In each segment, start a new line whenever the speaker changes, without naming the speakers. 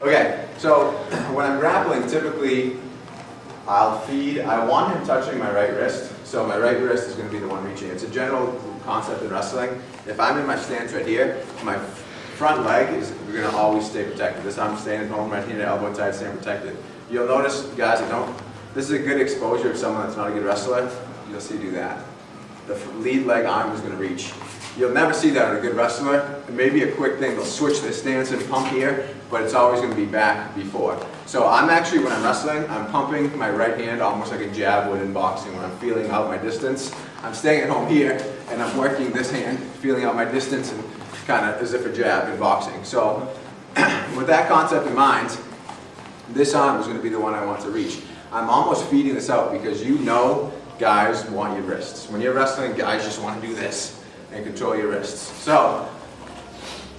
Okay, so when I'm grappling, typically I want him touching my right wrist, so my right wrist is going to be the one reaching. It's a general concept in wrestling. If I'm in my stance right here, my front leg is going to always stay protected. This I'm staying at home, right here, elbow tight, staying protected. You'll notice, guys, this is a good exposure of someone that's not a good wrestler. You'll see do that. The lead leg arm is going to reach. You'll never see that in a good wrestler. Maybe a quick thing, they'll switch their stance and pump here, but it's always going to be back before. So I'm actually, when I'm wrestling, I'm pumping my right hand almost like a jab would in boxing when I'm feeling out my distance. I'm staying at home here, and I'm working this hand, feeling out my distance, and kind of as if a jab in boxing. So with that concept in mind, this arm is going to be the one I want to reach. I'm almost feeding this out because you know guys want your wrists. When you're wrestling, guys just want to do this and control your wrists. So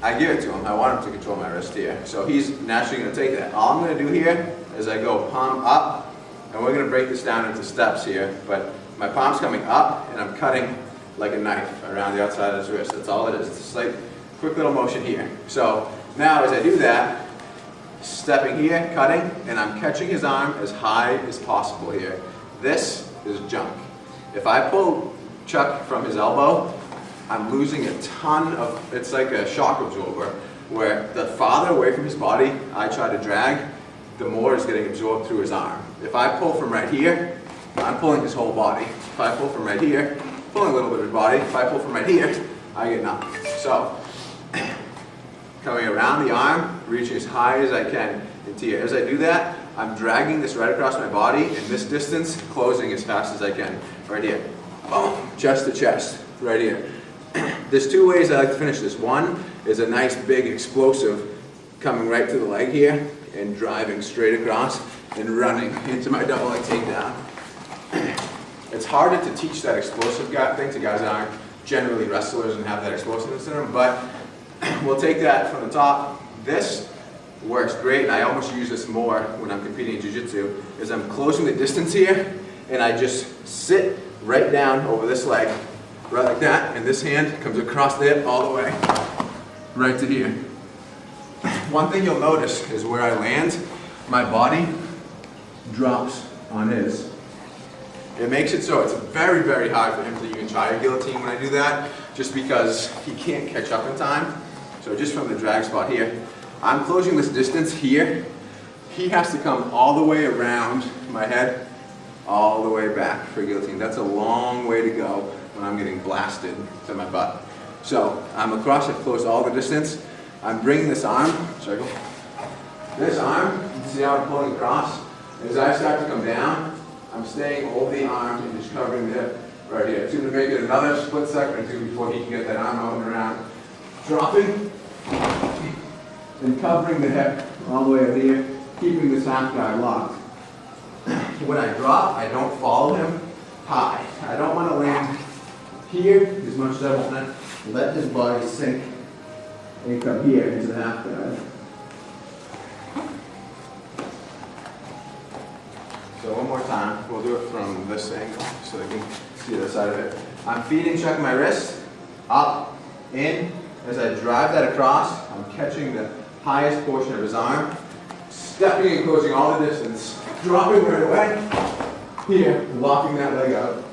I give it to him. I want him to control my wrist here. So he's naturally going to take that. All I'm going to do here is I go palm up, and we're going to break this down into steps here, but my palm's coming up, and I'm cutting like a knife around the outside of his wrist. That's all it is. It's just like quick little motion here. So now as I do that, stepping here, cutting, and I'm catching his arm as high as possible here. This is junk. If I pull Chuck from his elbow, I'm losing a ton of, it's like a shock absorber, where the farther away from his body I try to drag, the more is getting absorbed through his arm. If I pull from right here, I'm pulling his whole body. If I pull from right here, pulling a little bit of his body. If I pull from right here, I get nothing. So, coming around the arm, reaching as high as I can into here. As I do that, I'm dragging this right across my body, and this distance, closing as fast as I can. Right here. Boom. Chest to chest. Right here. There's two ways I like to finish this. One is a nice big explosive coming right to the leg here and driving straight across and running into my double leg takedown. It's harder to teach that explosive thing to guys that aren't generally wrestlers and have that explosiveness in them, but we'll take that from the top. This works great, and I almost use this more when I'm competing in Jiu-Jitsu, is I'm closing the distance here, and I just sit right down over this leg, right like that, and this hand comes across there all the way, right to here. One thing you'll notice is where I land, my body drops on his. It makes it so it's very, very hard for him to even try a guillotine when I do that, just because he can't catch up in time. So just from the drag spot here, I'm closing this distance here. He has to come all the way around my head, all the way back for a guillotine. That's a long way to go when I'm getting blasted to my butt. So I'm across, I've closed all the distance. I'm bringing this arm, circle. This arm, you can see how I'm pulling across. As I start to come down, I'm staying over the arm and just covering the hip right here. It's going to make it another split second or two before he can get that arm out and around. Dropping and covering the hip all the way over here, keeping this half guard locked. When I drop, I don't follow him high. I don't want to land here as much as I want to let his body sink and come here into the half guard. So one more time, we'll do it from this angle so they can see the side of it. I'm feeding Chuck my wrist, up, in. As I drive that across, I'm catching the highest portion of his arm, stepping and closing all the distance, dropping right away, here, locking that leg out.